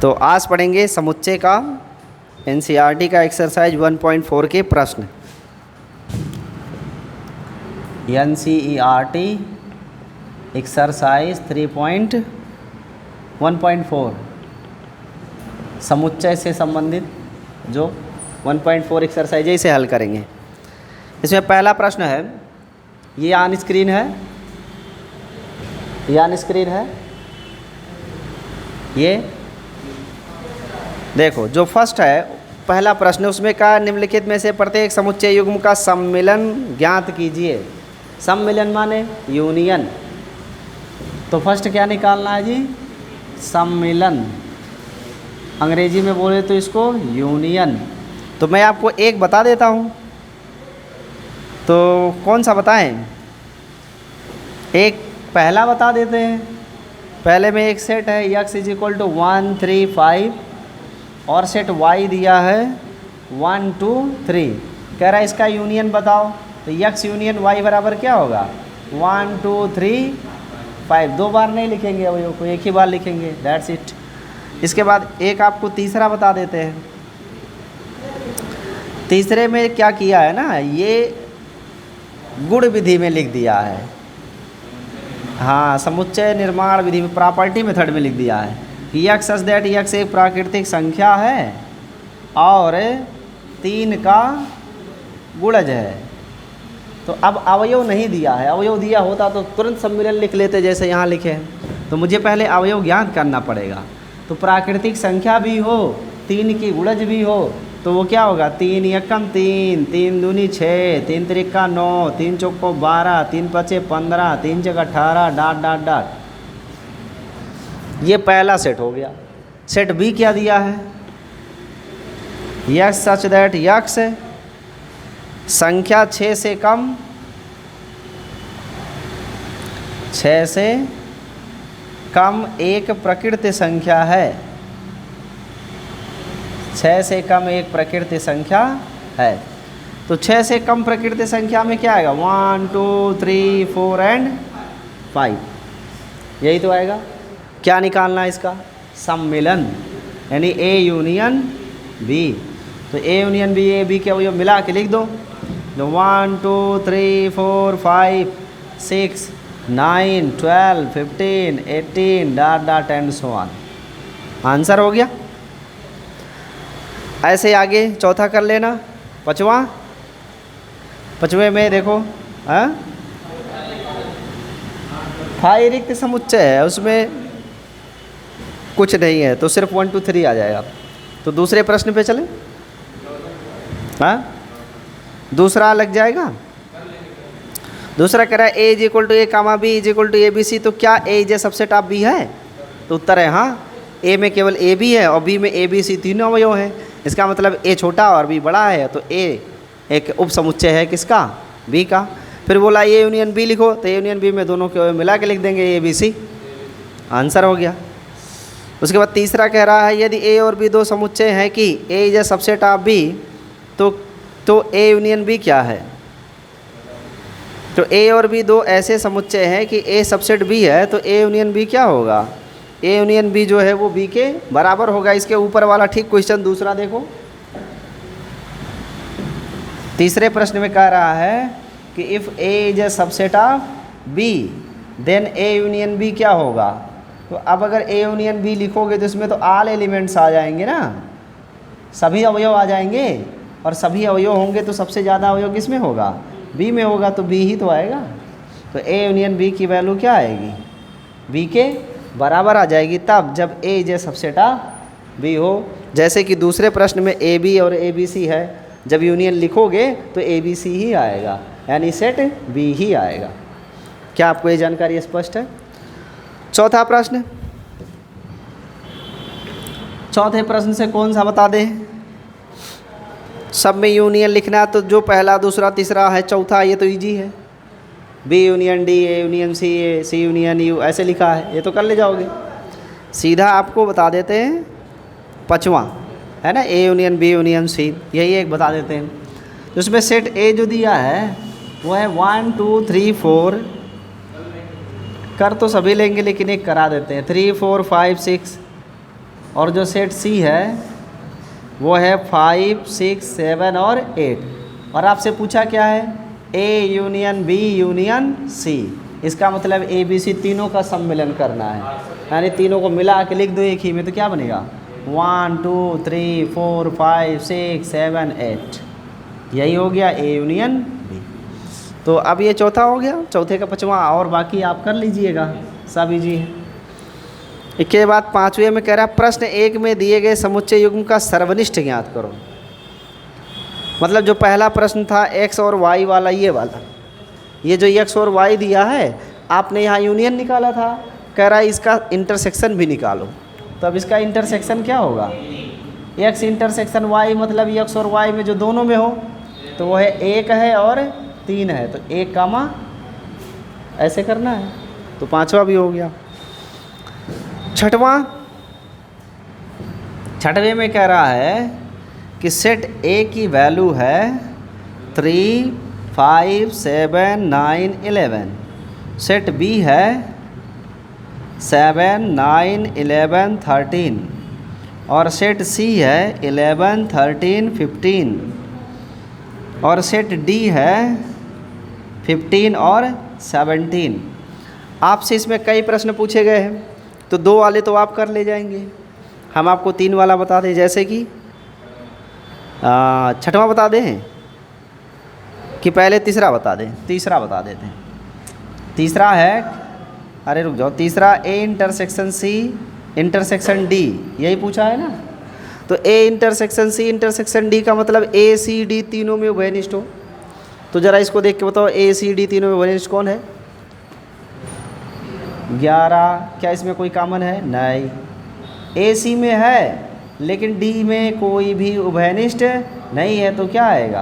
तो आज पढ़ेंगे समुच्चय का एनसीईआरटी का एक्सरसाइज 1.4 के प्रश्न। एनसीईआरटी एक्सरसाइज 3.1.4 समुच्चय से संबंधित जो 1.4 एक्सरसाइज है इसे हल करेंगे। इसमें पहला प्रश्न है, ये ऑन स्क्रीन है, ये देखो जो फर्स्ट है पहला प्रश्न, उसमें कहा निम्नलिखित में से प्रत्येक समुच्चय युग्म का सम्मिलन ज्ञात कीजिए। सम्मिलन माने यूनियन, तो फर्स्ट क्या निकालना है जी? सम्मिलन। अंग्रेजी में बोले तो इसको यूनियन। तो मैं आपको एक बता देता हूँ, तो कौन सा बताएं? एक पहला बता देते हैं। पहले में एक सेट है x = 1 3 5 और सेट y दिया है 1 2 3। कह रहा है इसका यूनियन बताओ, तो x यूनियन y बराबर क्या होगा? 1 2 3 5। दो बार नहीं लिखेंगे अवयव को, एक ही बार लिखेंगे, दैट्स इट। इसके बाद एक आपको तीसरा बता देते हैं। तीसरे में क्या किया है ना, ये गुण विधि में लिख दिया है। हाँ, समुच्चय निर्माण विधि में प्रॉपर्टी मेथड में लिख दिया है कि x सच दैट x एक प्राकृतिक संख्या है और 3 का गुणज है। तो अब अवयव नहीं दिया है, अवयव दिया होता तो तुरंत सम्मिलन लिख लेते जैसे यहाँ लिखे हैं। तो मुझे पहले अवयव ज्ञात करना पड़ेगा। तो प्राकृतिक संख्या भी हो, 3 की गुणज भी हो, तो वो क्या होगा? 3 एकम 3, 3 दूनी 6, 3 त्रिका 9, 3 चौको 12, 3 पचे 15, 3 छक 18 डॉट डॉट डॉट। ये पहला सेट हो गया। सेट बी क्या दिया है? x सच दैट x संख्या 6 से कम, 6 से कम एक प्रकृति संख्या है। 6 से कम एक प्रकृति संख्या है। तो 6 से कम प्रकृति संख्या में क्या आएगा? 1 2 3 4 एंड 5, यही तो आएगा। क्या निकालना है इसका? सम्मिलन, यानी ए यूनियन बी। तो A union B, A B के अवयव मिला के लिख दो। तो 1 2 3 4 5 6 9 12 15 18 dot dot and so on. Answer हो गया। ऐसे आगे चौथा कर लेना। पाँचवें में देखो, हाई रिक्त समुच्चय है, उसमें कुछ नहीं है, तो सिर्फ 1 2 3 आ जाएगा। तो दूसरे प्रश्न पे चलें। हाँ, दूसरा लग जाएगा। दूसरा कह रहा है a = a, b = abc। तो क्या a is subset of b है? तो उत्तर है हाँ। a में केवल a b है और b में a b c तीनों अवयव हैं। इसका मतलब a छोटा और b बड़ा है, तो a एक उप समुच्चय है किसका? b का। फिर बोला a यूनियन b लिखो, तो a यूनियन b में दोनों के अवयव मिला के लिख देंगे a b c। आंसर हो गया। उसके बाद तीसरा कह रहा है यदि a और b दो समुच्चय हैं कि a is subset of b, तो a यूनियन b क्या है? तो a और b दो ऐसे समुच्चय हैं कि a सबसेट b है, तो a यूनियन b क्या होगा? a यूनियन b जो है वो b के बराबर होगा। इसके ऊपर वाला ठीक क्वेश्चन दूसरा देखो। तीसरे प्रश्न में कह रहा है कि if a is a subset of b then a union b क्या होगा? तो अब अगर a यूनियन b लिखोगे तो इसमें तो ऑल एलिमेंट्स आ जाएंगे ना, सभी अवयव आ जाएंगे, और सभी अवयव होंगे तो सबसे ज़्यादा अवयव किस में होगा? b में होगा, तो b ही तो आएगा। तो a यूनियन b की वैल्यू क्या आएगी? b के बराबर आ जाएगी तब जब a is subset of b हो। जैसे कि दूसरे प्रश्न में a b और a b c है, जब यूनियन लिखोगे तो a b c ही आएगा, यानी सेट b ही आएगा। क्या आपको ये जानकारी स्पष्ट है? चौथा प्रश्न। चौथे प्रश्न से कौन सा बता दें? सब में यूनियन लिखना है, तो जो पहला दूसरा तीसरा है, चौथा ये तो इजी है। b union d, a union c, c union u ऐसे लिखा है, ये तो कर ले जाओगे। सीधा आपको बता देते हैं पाँचवां है ना, a union b union c, यही एक बता देते हैं। तो उसमें सेट a जो दिया है वो है 1 2 3 4, कर तो सभी लेंगे लेकिन एक करा देते हैं, 3 4 5 6 और जो सेट सी है वो है 5, 6, 7 और 8। और आपसे पूछा क्या है, A union B union C. इसका मतलब ए बी सी तीनों का सम्मिलन करना है, यानी तीनों को मिला के लिख दो एक ही में, तो क्या बनेगा 1 2 3 4 5 6 7 8। यही हो गया ए यूनियन बी। तो अब ये चौथा हो गया, चौथे का पाँचवां, और बाकी आप कर लीजिएगा, सब इजी है। इसके बाद पाँचवें में कह रहा है प्रश्न 1 में दिए गए समुच्चय युग्म का सर्वनिष्ठ ज्ञात करो। मतलब जो पहला प्रश्न था x और y वाला, ये वाला, ये जो x और y दिया है आपने यहाँ यूनियन निकाला था, कह रहा है इसका इंटरसेक्शन भी निकालो। तो अब इसका इंटरसेक्शन क्या होगा, x इंटरसेक्शन y, मतलब x और y में जो दोनों में हो तो वो है 1 है और 3 है, तो 1 कामा ऐसे करना है। तो पाँचवा भी हो गया। छठवें में कह रहा है कि सेट A की वैल्यू है 3, 5, 7, 9, 11। सेट B है 7, 9, 11, 13। और सेट C है 11, 13, 15। और सेट D है 15 और 17। आपसे इसमें कई प्रश्न पूछे गए हैं, तो 2 वाले तो आप कर ले जाएंगे, हम आपको 3 वाला बता दें। जैसे कि छठवां बता दें कि पहले तीसरा बता दें? तीसरा बता देते हैं। तीसरा है, अरे रुक जाओ, तीसरा A intersection C intersection D, यही पूछा है ना। तो A intersection C intersection D का मतलब ए सी डी तीनों में उभयनिष्ठ हो। तो ज़रा इसको देख के बताओ, ए सी डी तीनों में उभयनिष्ठ कौन है? 11। क्या इसमें कोई कॉमन है? नहीं। ए सी में है लेकिन डी में कोई भी उभयनिष्ठ नहीं है, तो क्या आएगा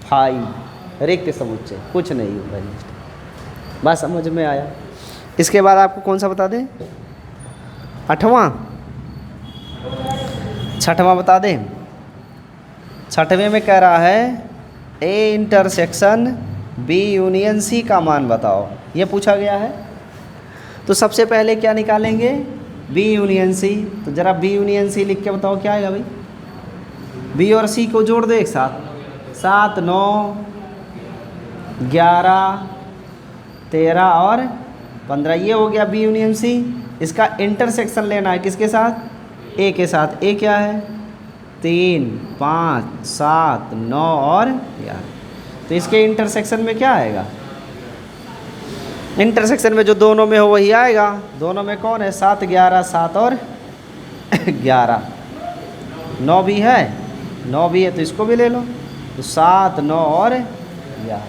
5, रिक्त समुच्चय, कुछ नहीं उभयनिष्ठ। बात समझ में आया? इसके बाद आपको कौन सा बता दें? छठवां बता दें। छठवें में कह रहा है A intersection B union C का मान बताओ, ये पूछा गया है। तो सबसे पहले क्या निकालेंगे? B union C. तो ज़रा बी यूनियन सी लिख के बताओ क्या आएगा भाई? बी और सी को जोड़ दो एक साथ, 7, 9, 11, 13 और 15, ये हो गया बी यूनियन सी। इसका इंटरसेक्शन लेना है किसके साथ? ए के साथ। ए क्या है? 3, 5, 7, 9 और 11। तो इसके इंटरसेक्शन में क्या आएगा? इंटरसेक्शन में जो दोनों में हो वही आएगा। दोनों में कौन है? 7, 11, 7 और 11। 9 भी है, 9 भी है तो इसको भी ले लो। तो 7, 9 और 11।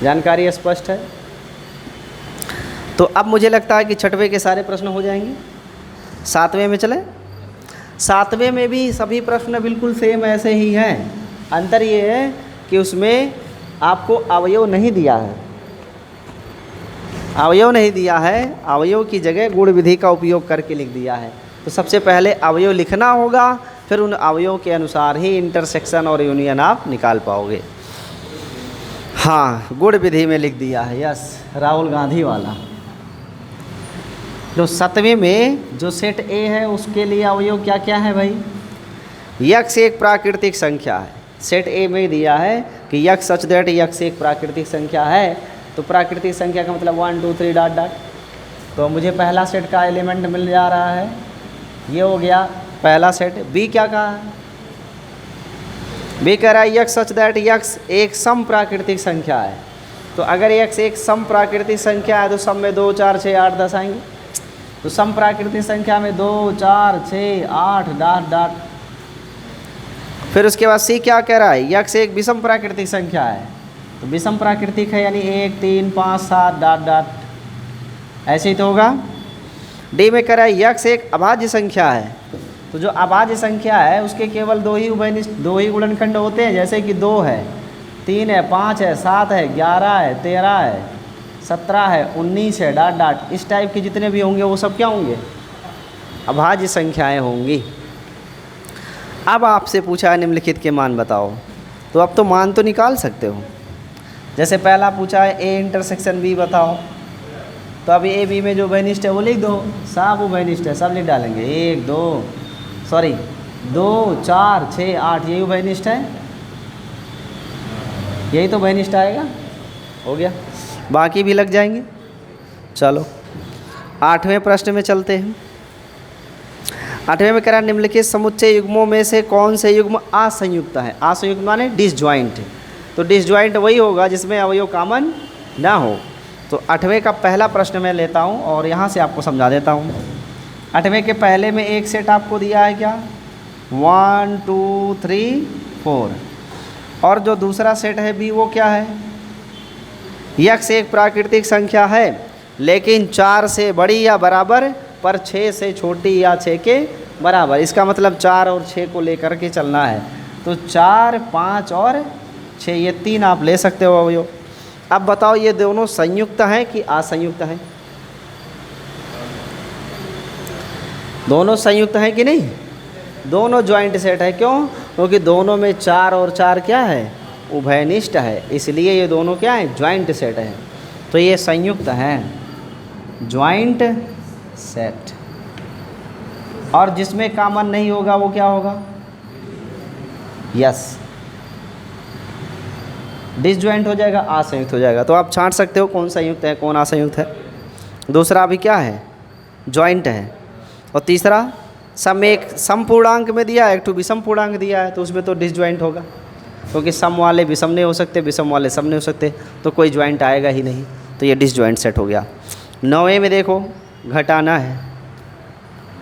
जानकारी स्पष्ट है? तो अब मुझे लगता है कि छठवें के सारे प्रश्न हो जाएंगे। सातवें में चले। सातवें में भी सभी प्रश्न बिल्कुल सेम ऐसे ही हैं। अंतर ये है कि उसमें आपको अवयव नहीं दिया है। अवयव नहीं दिया है, अवयव की जगह गुण विधि का उपयोग करके लिख दिया है। तो सबसे पहले अवयव लिखना होगा, फिर उन अवयव के अनुसार ही इंटरसेक्शन और यूनियन आप निकाल पाओगे। हाँ, गुण विधि में लिख दिया है, यस, राहुल गांधी वाला। तो 7वें में जो सेट ए है उसके लिए अवयव क्या क्या है भाई? यक्स एक प्राकृतिक संख्या है। सेट ए में दिया है कि यक्स सच दैट यक्स एक प्राकृतिक संख्या है। तो प्राकृतिक संख्या का मतलब 1 2 3 डॉट डॉट। तो मुझे पहला सेट का एलिमेंट मिल जा रहा है, ये हो गया पहला सेट। बी क्या कहा है? बी कह रहा है यक्स सच दैट यक्स एक सम प्राकृतिक संख्या है। तो अगर यक्स एक सम प्राकृतिक संख्या है तो सम में 2 4 6 8 10 आएंगे। तो सम प्राकृतिक संख्या में 2 4 6 8 डॉट डॉट। फिर उसके बाद सी क्या कह रहा है? यक्स एक विषम प्राकृतिक संख्या है। तो विषम प्राकृतिक है यानी 1 3 5 7 डॉट डॉट, ऐसे ही तो होगा। डी में कह रहा है यक्स एक अभाज्य संख्या है। तो जो अभाज्य संख्या है उसके केवल 2 ही उभयनिष्ठ, 2 ही गुणनखंड होते हैं, जैसे कि 2 है, 3 है, 5 है, 7 है, 11 है, 13 है, 17 है, 19 है, डॉट डॉट। इस टाइप के जितने भी होंगे वो सब क्या होंगे? अभाज्य संख्याएं होंगी। अब आपसे पूछा है निम्नलिखित के मान बताओ। तो अब तो मान तो निकाल सकते हो। जैसे पहला पूछा है ए इंटरसेक्शन बी बताओ, तो अब ए बी में जो उभयनिष्ठ है वो लिख दो, सब उभयनिष्ठ है, सब लिख डालेंगे। 1 2 सॉरी 2 4 6 8 यही उभयनिष्ठ है, यही तो उभयनिष्ठ आएगा। हो गया, बाकी भी लग जाएंगे। चलो 8वें प्रश्न में चलते हैं। 8वें में कह रहा निम्नलिखित समुच्चय युग्मों में से कौन से युग्म असंयुक्त है। असंयुक्त माने डिसजॉइंट, तो डिसजॉइंट वही होगा जिसमें अवयव कॉमन ना हो। तो 8वें का पहला प्रश्न मैं लेता हूँ और यहाँ से आपको समझा देता हूँ। 8वें के पहले में एक सेट आपको दिया है क्या, 1 2 3 4, और जो दूसरा सेट है बी वो क्या है, यक्स एक प्राकृतिक संख्या है लेकिन 4 से बड़ी या बराबर पर 6 से छोटी या 6 के बराबर। इसका मतलब 4 और 6 को लेकर के चलना है। तो 4 5 और 6 ये 3 आप ले सकते हो अवयव। अब बताओ ये दोनों संयुक्त हैं कि असंयुक्त हैं। दोनों संयुक्त हैं कि नहीं, दोनों ज्वाइंट सेट है। क्यों, क्योंकि दोनों में 4 और 4 क्या है, उभयनिष्ठ है, इसलिए ये दोनों क्या है, ज्वाइंट सेट है। तो ये संयुक्त हैं, ज्वाइंट सेट। और जिसमें कॉमन नहीं होगा वो क्या होगा, यस डिसज्वाइंट हो जाएगा, असंयुक्त हो जाएगा। तो आप छांट सकते हो कौन संयुक्त है कौन असंयुक्त है। दूसरा अभी क्या है, ज्वाइंट है। और तीसरा सम एक सम पूर्णांक में दिया है, एक टू विषम पूर्णांक दिया है, तो उसमें तो डिसज्वाइंट होगा, क्योंकि सम वाले विषम नहीं हो सकते, विषम वाले सम नहीं हो सकते, तो कोई ज्वाइंट आएगा ही नहीं। तो ये डिसज्वाइंट सेट हो गया। 9वें में देखो घटाना है,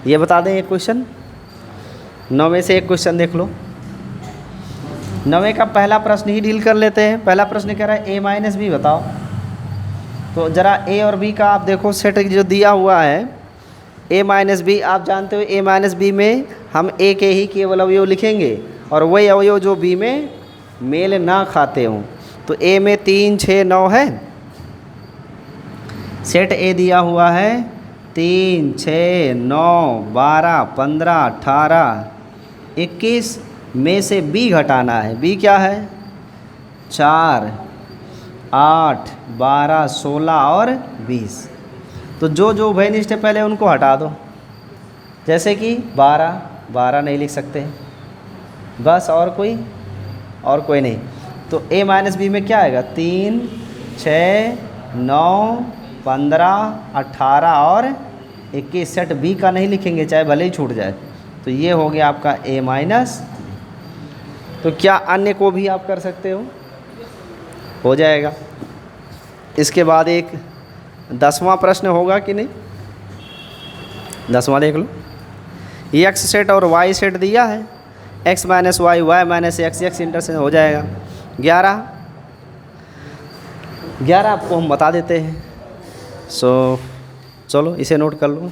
ये बता दें एक क्वेश्चन। 9वें से एक क्वेश्चन देख लो। 9वें का पहला प्रश्न ही डील कर लेते हैं। पहला प्रश्न कह रहा है a माइनस बी बताओ। तो ज़रा a और b का आप देखो सेट जो दिया हुआ है, a माइनस बी, आप जानते हो a माइनस बी में हम a के ही केवल अवयव लिखेंगे और वही अवयव जो b में मेल ना खाते हों। तो a में 3 6 9 है, सेट a दिया हुआ है 3 6 9 12 15 18 21 में से b घटाना है। b क्या है, 4 8 12 16 और 20। तो जो जो उभयनिष्ठ है पहले उनको हटा दो, जैसे कि 12 नहीं लिख सकते बस, और कोई नहीं। तो a माइनस बी में क्या आएगा, 3 6 9 15 18 और 21। सेट b का नहीं लिखेंगे चाहे भले ही छूट जाए। तो ये हो गया आपका a माइनस। तो क्या अन्य को भी आप कर सकते हो जाएगा। इसके बाद एक 10वां प्रश्न होगा कि नहीं, 10वां देख लो। एक्स सेट और वाई सेट दिया है, X minus Y Y minus X, X intersection हो जाएगा 11 आपको हम बता देते हैं। चलो इसे नोट कर लो।